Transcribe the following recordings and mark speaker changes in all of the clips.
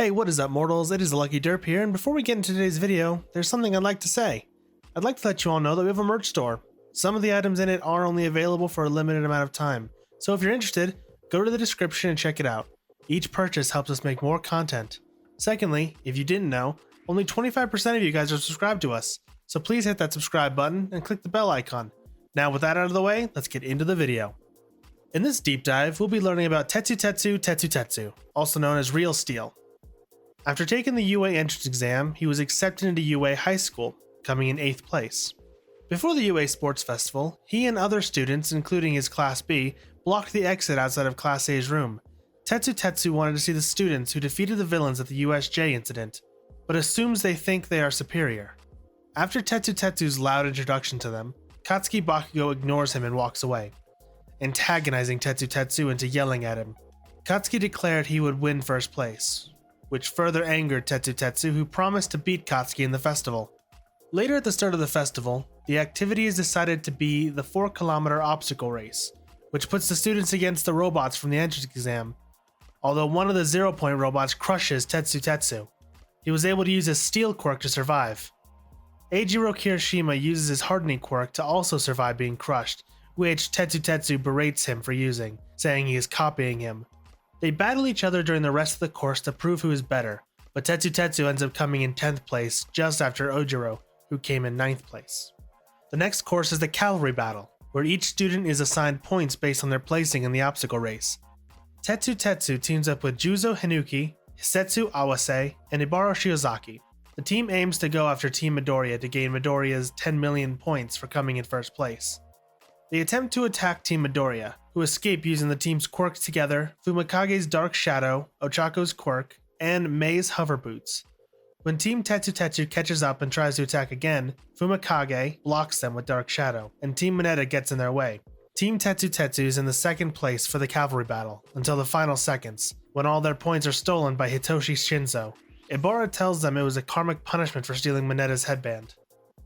Speaker 1: Hey, what is up, mortals? It is TheLuckyDerp here, and before we get into today's video, there's something I'd like to say. I'd like to let you all know that we have a merch store. Some of the items in it are only available for a limited amount of time, so if you're interested, go to the description and check it out. Each purchase helps us make more content. Secondly, if you didn't know, only 25% of you guys are subscribed to us, so please hit that subscribe button and click the bell icon. Now with that out of the way, let's get into the video. In this deep dive, we'll be learning about Tetsutetsu, also known as Real Steel. After taking the UA entrance exam, he was accepted into UA High School, coming in 8th place. Before the UA Sports Festival, he and other students, including his Class B, blocked the exit outside of Class A's room. Tetsutetsu wanted to see the students who defeated the villains at the USJ incident, but assumes they think they are superior. After Tetsutetsu's loud introduction to them, Katsuki Bakugo ignores him and walks away, antagonizing Tetsutetsu into yelling at him. Katsuki declared he would win first place, which further angered Tetsutetsu, who promised to beat Katsuki in the festival. Later at the start of the festival, the activity is decided to be the 4-kilometer obstacle race, which puts the students against the robots from the entrance exam. Although one of the 0-point robots crushes Tetsutetsu, he was able to use his steel quirk to survive. Eijiro Hiroshima uses his hardening quirk to also survive being crushed, which Tetsutetsu berates him for using, saying he is copying him. They battle each other during the rest of the course to prove who is better, but Tetsutetsu ends up coming in 10th place just after Ojiro, who came in 9th place. The next course is the cavalry battle, where each student is assigned points based on their placing in the obstacle race. Tetsutetsu teams up with Juzo Hanuki, Hisetsu Awase, and Ibaro Shiozaki. The team aims to go after Team Midoriya to gain Midoriya's 10 million points for coming in first place. They attempt to attack Team Midoriya, who escape using the team's quirks together, Fumikage's Dark Shadow, Ochako's quirk, and Mei's hover boots. When Team Tetsutetsu catches up and tries to attack again, Fumikage blocks them with Dark Shadow, and Team Mineta gets in their way. Team Tetsutetsu is in the second place for the cavalry battle until the final seconds, when all their points are stolen by Hitoshi Shinzo. Ibara tells them it was a karmic punishment for stealing Mineta's headband.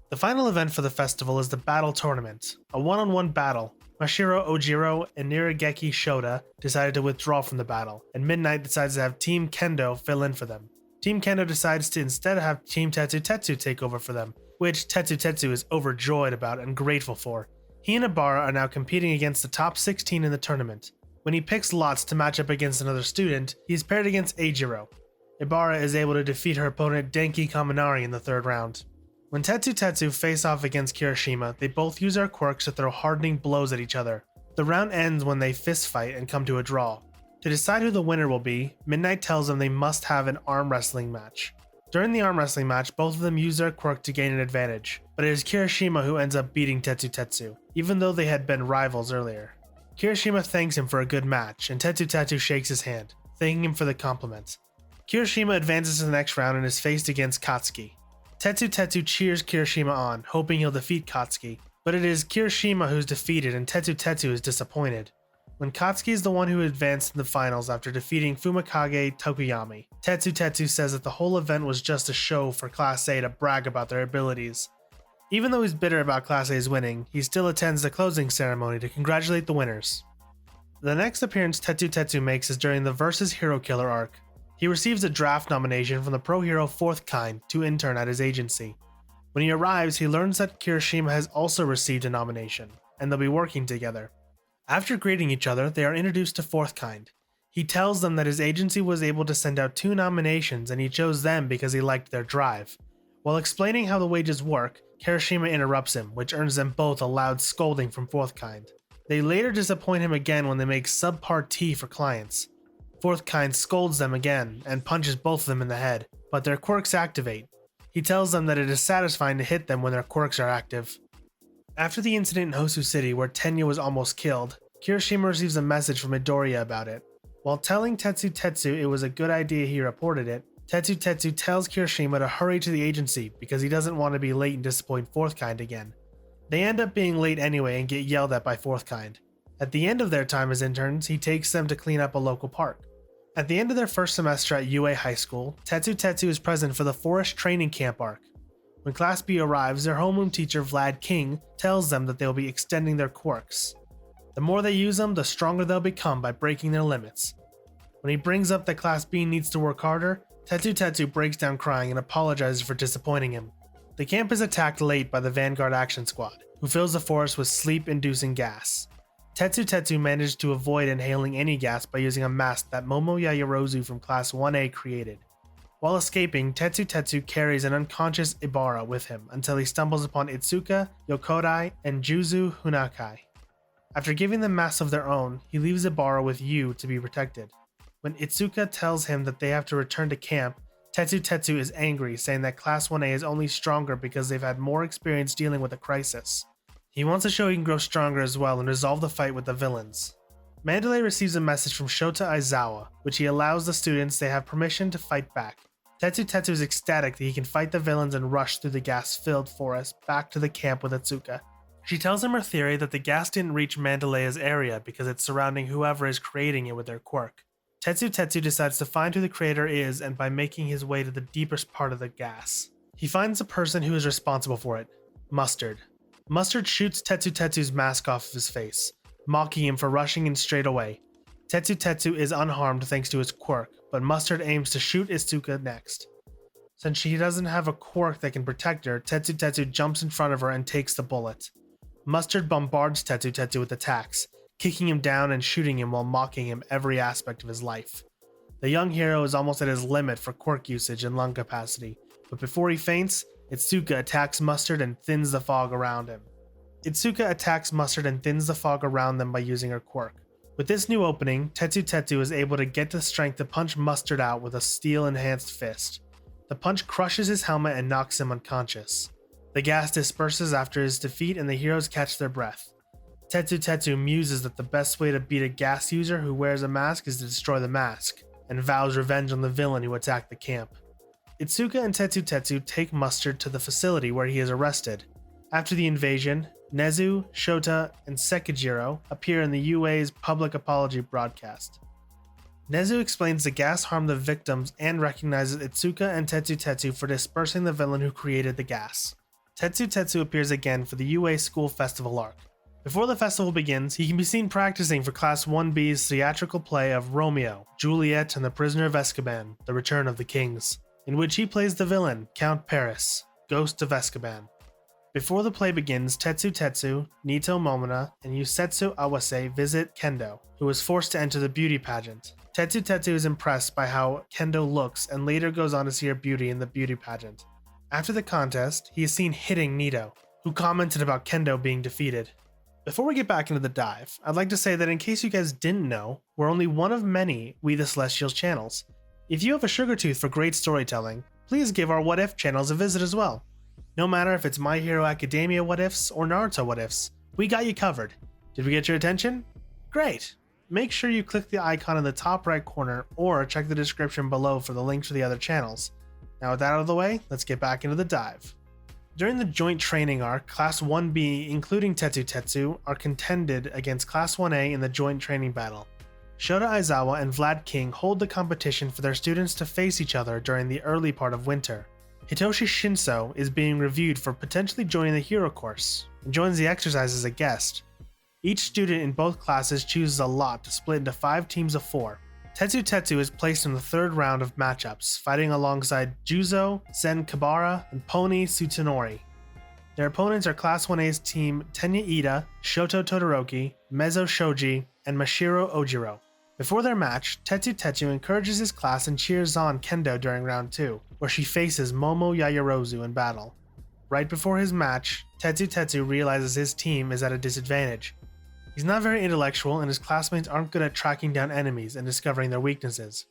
Speaker 1: The final event for the festival is the Battle Tournament, a one-on-one battle. Mashiro Ojiro and Nirigeki Shoda decided to withdraw from the battle, and Midnight decides to have Team Kendo fill in for them. Team Kendo decides to instead have Team Tetsutetsu take over for them, which Tetsutetsu is overjoyed about and grateful for. He and Ibara are now competing against the top 16 in the tournament. When he picks lots to match up against another student, he is paired against Eijiro. Ibara is able to defeat her opponent Denki Kaminari in the 3rd round. When Tetsutetsu face off against Hiroshima, they both use their quirks to throw hardening blows at each other. The round ends when they fist fight and come to a draw. To decide who the winner will be, Midnight tells them they must have an arm wrestling match. During the arm wrestling match, both of them use their quirk to gain an advantage, but it is Hiroshima who ends up beating Tetsutetsu, even though they had been rivals earlier. Hiroshima thanks him for a good match, and Tetsutetsu shakes his hand, thanking him for the compliment. Hiroshima advances to the next round and is faced against Katsuki. Tetsutetsu cheers Hiroshima on, hoping he'll defeat Katsuki, but it is Hiroshima who's defeated and Tetsutetsu is disappointed. When Katsuki is the one who advanced in the finals after defeating Fumikage Tokuyami, Tetsutetsu says that the whole event was just a show for Class A to brag about their abilities. Even though he's bitter about Class A's winning, he still attends the closing ceremony to congratulate the winners. The next appearance Tetsutetsu makes is during the Versus Hero Killer arc. He receives a draft nomination from the Pro Hero 4th Kind to intern at his agency. When he arrives, he learns that Hiroshima has also received a nomination, and they'll be working together. After greeting each other, they are introduced to 4th Kind. He tells them that his agency was able to send out 2 nominations and he chose them because he liked their drive. While explaining how the wages work, Hiroshima interrupts him, which earns them both a loud scolding from 4th Kind. They later disappoint him again when they make subpar tea for clients. 4th Kind scolds them again and punches both of them in the head, but their quirks activate. He tells them that it is satisfying to hit them when their quirks are active. After the incident in Hosu City where Tenya was almost killed, Hiroshima receives a message from Midoriya about it. While telling Tetsutetsu it was a good idea he reported it, Tetsutetsu tells Hiroshima to hurry to the agency because he doesn't want to be late and disappoint 4th Kind again. They end up being late anyway and get yelled at by 4th Kind. At the end of their time as interns, he takes them to clean up a local park. At the end of their first semester at UA High School, Tetsutetsu is present for the Forest Training Camp arc. When Class B arrives, their homeroom teacher Vlad King tells them that they will be extending their quirks. The more they use them, the stronger they'll become by breaking their limits. When he brings up that Class B needs to work harder, Tetsutetsu breaks down crying and apologizes for disappointing him. The camp is attacked late by the Vanguard Action Squad, who fills the forest with sleep-inducing gas. Tetsutetsu manages to avoid inhaling any gas by using a mask that Momo Yaoyorozu from Class 1A created. While escaping, Tetsutetsu carries an unconscious Ibara with him until he stumbles upon Itsuka, Yokodai, and Juzu Hunakai. After giving them masks of their own, he leaves Ibara with Yu to be protected. When Itsuka tells him that they have to return to camp, Tetsutetsu is angry, saying that Class 1A is only stronger because they've had more experience dealing with a crisis. He wants to show he can grow stronger as well and resolve the fight with the villains. Mandalay receives a message from Shota Aizawa, which he allows the students they have permission to fight back. Tetsutetsu is ecstatic that he can fight the villains and rush through the gas-filled forest back to the camp with Itsuka. She tells him her theory that the gas didn't reach Mandalaya's area because it's surrounding whoever is creating it with their quirk. Tetsutetsu decides to find who the creator is and by making his way to the deepest part of the gas. He finds the person who is responsible for it, Mustard. Mustard shoots Tetsutetsu's mask off of his face, mocking him for rushing in straight away. Tetsutetsu is unharmed thanks to his quirk, but Mustard aims to shoot Itsuka next. Since she doesn't have a quirk that can protect her, Tetsutetsu jumps in front of her and takes the bullet. Mustard bombards Tetsutetsu with attacks, kicking him down and shooting him while mocking him every aspect of his life. The young hero is almost at his limit for quirk usage and lung capacity, but before he faints, Itsuka attacks Mustard and thins the fog around him. Itsuka attacks Mustard and thins the fog around them by using her quirk. With this new opening, Tetsutetsu is able to get the strength to punch Mustard out with a steel-enhanced fist. The punch crushes his helmet and knocks him unconscious. The gas disperses after his defeat and the heroes catch their breath. Tetsutetsu muses that the best way to beat a gas user who wears a mask is to destroy the mask, and vows revenge on the villain who attacked the camp. Itsuka and Tetsutetsu take Mustard to the facility where he is arrested. After the invasion, Nezu, Shota, and Sekijiro appear in the UA's public apology broadcast. Nezu explains the gas harmed the victims and recognizes Itsuka and Tetsutetsu for dispersing the villain who created the gas. Tetsutetsu appears again for the UA School Festival arc. Before the festival begins, he can be seen practicing for Class 1B's theatrical play of Romeo, Juliet, and the Prisoner of Azkaban, The Return of the Kings, in which he plays the villain, Count Paris, Ghost of Azkaban. Before the play begins, Tetsutetsu, Nito Momona, and Yusetsu Awase visit Kendo, who is forced to enter the beauty pageant. Tetsutetsu is impressed by how Kendo looks and later goes on to see her beauty in the beauty pageant. After the contest, he is seen hitting Nito, who commented about Kendo being defeated. Before we get back into the dive, I'd like to say that in case you guys didn't know, we're only one of many We the Celestials channels. If you have a sugar tooth for great storytelling, please give our What If channels a visit as well. No matter if it's My Hero Academia What Ifs or Naruto What Ifs, we got you covered. Did we get your attention? Great! Make sure you click the icon in the top right corner or check the description below for the links to the other channels. Now with that out of the way, let's get back into the dive. During the joint training arc, Class 1B, including Tetsutetsu, are contended against Class 1A in the joint training battle. Shota Aizawa and Vlad King hold the competition for their students to face each other during the early part of winter. Hitoshi Shinso is being reviewed for potentially joining the hero course, and joins the exercise as a guest. Each student in both classes chooses a lot to split into 5 teams of 4. Tetsutetsu is placed in the 3rd round of matchups, fighting alongside Juzo, Sen Kabara, and Pony Tsutanori. Their opponents are Class 1A's team Tenya Ida, Shoto Todoroki, Mezzo Shoji, and Mashiro Ojiro. Before their match, Tetsutetsu encourages his class and cheers on Kendo during round 2, where she faces Momo Yaoyorozu in battle. Right before his match, Tetsutetsu realizes his team is at a disadvantage. He's not very intellectual and his classmates aren't good at tracking down enemies and discovering their weaknesses.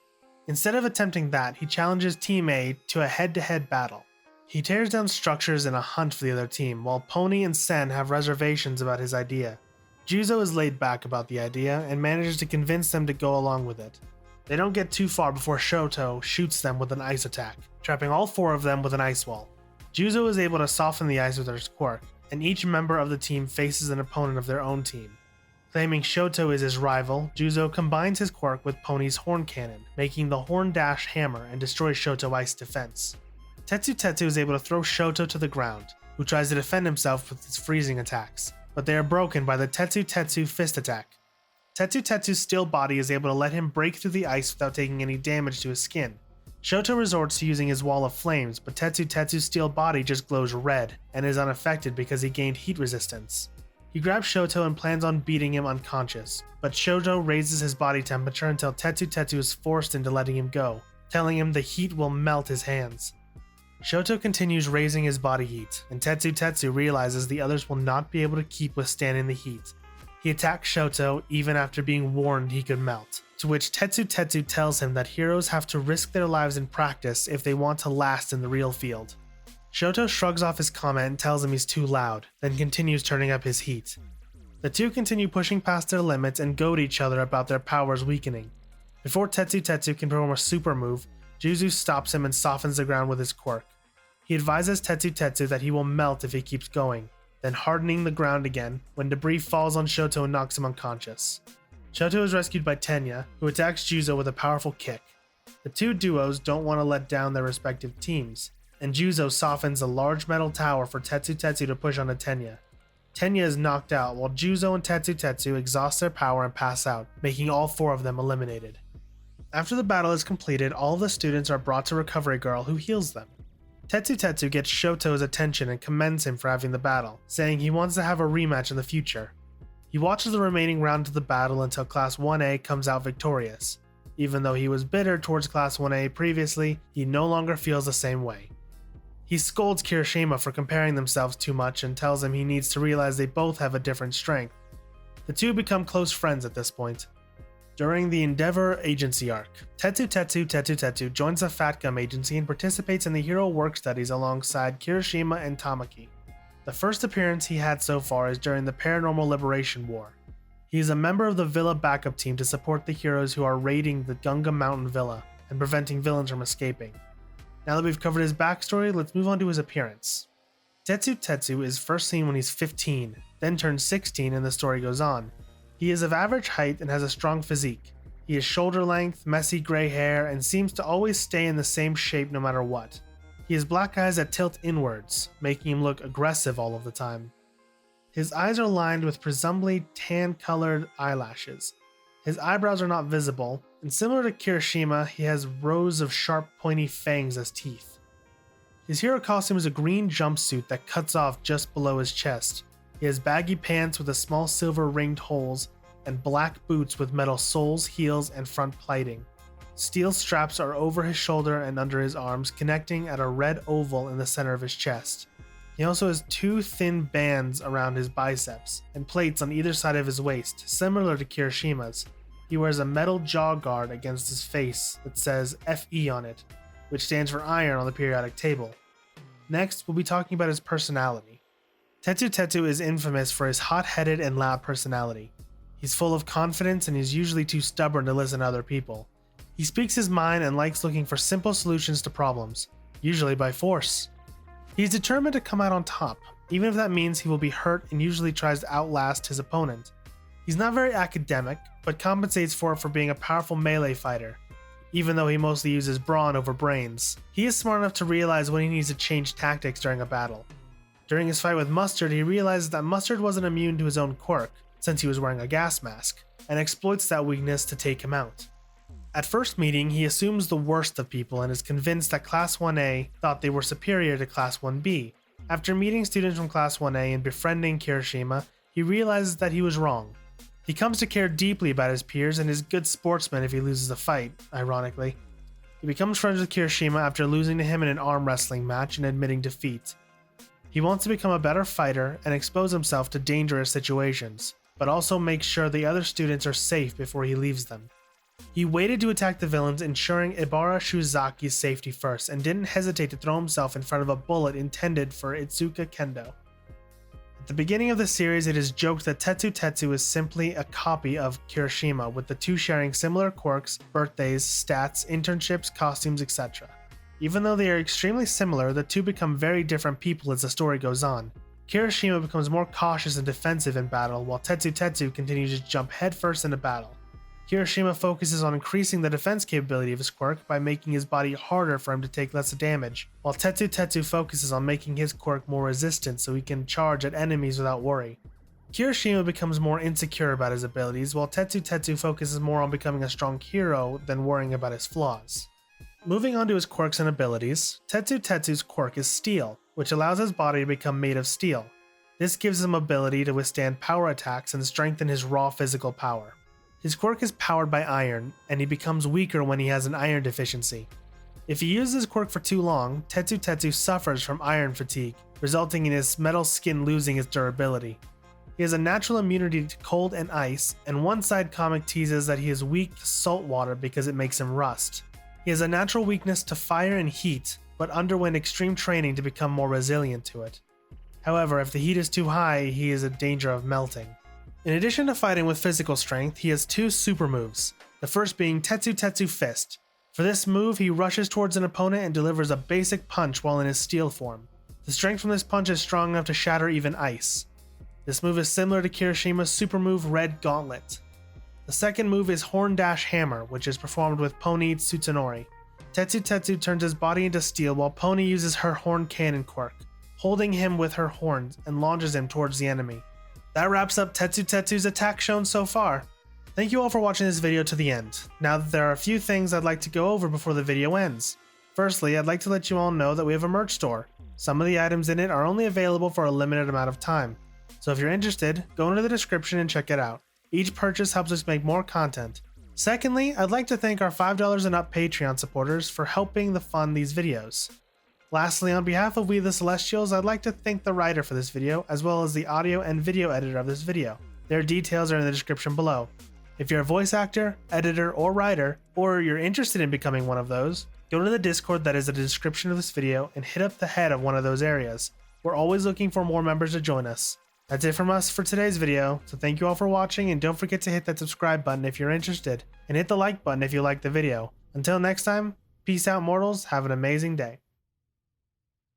Speaker 1: Instead of attempting that, he challenges Team A to a head-to-head battle. He tears down structures in a hunt for the other team, while Pony and Sen have reservations about his idea. Juzo is laid back about the idea and manages to convince them to go along with it. They don't get too far before Shoto shoots them with an ice attack, trapping all 4 of them with an ice wall. Juzo is able to soften the ice with her quirk, and each member of the team faces an opponent of their own team. Claiming Shoto is his rival, Juzo combines his quirk with Pony's horn cannon, making the Horn Dash hammer and destroys Shoto Ice defense. Tetsutetsu is able to throw Shoto to the ground, who tries to defend himself with his freezing attacks, but they are broken by the Tetsutetsu fist attack. Tetsutetsu's steel body is able to let him break through the ice without taking any damage to his skin. Shoto resorts to using his wall of flames, but Tetsutetsu's steel body just glows red and is unaffected because he gained heat resistance. He grabs Shoto and plans on beating him unconscious, but Shoto raises his body temperature until Tetsutetsu is forced into letting him go, telling him the heat will melt his hands. Shoto continues raising his body heat, and Tetsutetsu realizes the others will not be able to keep withstanding the heat. He attacks Shoto even after being warned he could melt, to which Tetsutetsu tells him that heroes have to risk their lives in practice if they want to last in the real field. Shoto shrugs off his comment and tells him he's too loud, then continues turning up his heat. The two continue pushing past their limits and goad each other about their powers weakening. Before Tetsutetsu can perform a super move, Juzu stops him and softens the ground with his quirk. He advises Tetsutetsu that he will melt if he keeps going, then hardening the ground again when debris falls on Shoto and knocks him unconscious. Shoto is rescued by Tenya, who attacks Juzo with a powerful kick. The two duos don't want to let down their respective teams, and Juzo softens a large metal tower for Tetsutetsu to push onto Tenya. Tenya is knocked out while Juzo and Tetsutetsu exhaust their power and pass out, making all four of them eliminated. After the battle is completed, all of the students are brought to Recovery Girl, who heals them. Tetsutetsu gets Shoto's attention and commends him for having the battle, saying he wants to have a rematch in the future. He watches the remaining round of the battle until Class 1A comes out victorious. Even though he was bitter towards Class 1A previously, he no longer feels the same way. He scolds Hiroshima for comparing themselves too much and tells him he needs to realize they both have a different strength. The two become close friends at this point. During the Endeavor Agency arc, Tetsutetsu joins the Fat Gum Agency and participates in the hero work studies alongside Hiroshima and Tamaki. The first appearance he had so far is during the Paranormal Liberation War. He is a member of the Villa backup team to support the heroes who are raiding the Gunga Mountain Villa and preventing villains from escaping. Now that we've covered his backstory, let's move on to his appearance. Tetsutetsu is first seen when he's 15, then turns 16 and the story goes on. He is of average height and has a strong physique. He has shoulder length, messy gray hair, and seems to always stay in the same shape no matter what. He has black eyes that tilt inwards, making him look aggressive all of the time. His eyes are lined with presumably tan-colored eyelashes. His eyebrows are not visible, and similar to Kirishima, he has rows of sharp, pointy fangs as teeth. His hero costume is a green jumpsuit that cuts off just below his chest. He has baggy pants with a small silver ringed holes, and black boots with metal soles, heels, and front plating. Steel straps are over his shoulder and under his arms, connecting at a red oval in the center of his chest. He also has two thin bands around his biceps, and plates on either side of his waist, similar to Kirishima's. He wears a metal jaw guard against his face that says FE on it, which stands for iron on the periodic table. Next, we'll be talking about his personality. Tetsutetsu is infamous for his hot-headed and loud personality. He's full of confidence and is usually too stubborn to listen to other people. He speaks his mind and likes looking for simple solutions to problems, usually by force. He's determined to come out on top, even if that means he will be hurt, and usually tries to outlast his opponent. He's not very academic, but compensates for it for being a powerful melee fighter, even though he mostly uses brawn over brains. He is smart enough to realize when he needs to change tactics during a battle. During his fight with Mustard, he realizes that Mustard wasn't immune to his own quirk, since he was wearing a gas mask, and exploits that weakness to take him out. At first meeting, he assumes the worst of people and is convinced that Class 1A thought they were superior to Class 1B. After meeting students from Class 1A and befriending Kirishima, he realizes that he was wrong. He comes to care deeply about his peers and is a good sportsman if he loses a fight, ironically. He becomes friends with Kirishima after losing to him in an arm wrestling match and admitting defeat. He wants to become a better fighter and expose himself to dangerous situations, but also makes sure the other students are safe before he leaves them. He waited to attack the villains, ensuring Ibara Shuzaki's safety first, and didn't hesitate to throw himself in front of a bullet intended for Itsuka Kendo. At the beginning of the series, it is joked that Tetsutetsu is simply a copy of Kirishima, with the two sharing similar quirks, birthdays, stats, internships, costumes, etc. Even though they are extremely similar, the two become very different people as the story goes on. Kirishima becomes more cautious and defensive in battle, while Tetsutetsu continues to jump headfirst into battle. Hiroshima focuses on increasing the defense capability of his quirk by making his body harder for him to take less damage, while Tetsutetsu focuses on making his quirk more resistant so he can charge at enemies without worry. Hiroshima becomes more insecure about his abilities, while Tetsutetsu focuses more on becoming a strong hero than worrying about his flaws. Moving on to his quirks and abilities, Tetsutetsu's quirk is Steel, which allows his body to become made of steel. This gives him ability to withstand power attacks and strengthen his raw physical power. His quirk is powered by iron, and he becomes weaker when he has an iron deficiency. If he uses his quirk for too long, Tetsutetsu suffers from iron fatigue, resulting in his metal skin losing its durability. He has a natural immunity to cold and ice, and one side comic teases that he is weak to salt water because it makes him rust. He has a natural weakness to fire and heat, but underwent extreme training to become more resilient to it. However, if the heat is too high, he is in danger of melting. In addition to fighting with physical strength, he has two super moves, the first being Tetsutetsu Fist. For this move, he rushes towards an opponent and delivers a basic punch while in his steel form. The strength from this punch is strong enough to shatter even ice. This move is similar to Kirishima's super move Red Gauntlet. The second move is Horn Dash Hammer, which is performed with Pony Tsutanori. Tetsutetsu turns his body into steel while Pony uses her Horn Cannon quirk, holding him with her horns and launches him towards the enemy. That wraps up Tetsutetsu's attack shown so far. Thank you all for watching this video to the end. Now there are a few things I'd like to go over before the video ends. Firstly, I'd like to let you all know that we have a merch store. Some of the items in it are only available for a limited amount of time. So if you're interested, go into the description and check it out. Each purchase helps us make more content. Secondly, I'd like to thank our $5 and up Patreon supporters for helping to fund these videos. Lastly, on behalf of We the Celestials, I'd like to thank the writer for this video, as well as the audio and video editor of this video. Their details are in the description below. If you're a voice actor, editor, or writer, or you're interested in becoming one of those, go to the Discord that is in the description of this video and hit up the head of one of those areas. We're always looking for more members to join us. That's it from us for today's video, so thank you all for watching, and don't forget to hit that subscribe button if you're interested, and hit the like button if you liked the video. Until next time, peace out mortals, have an amazing day.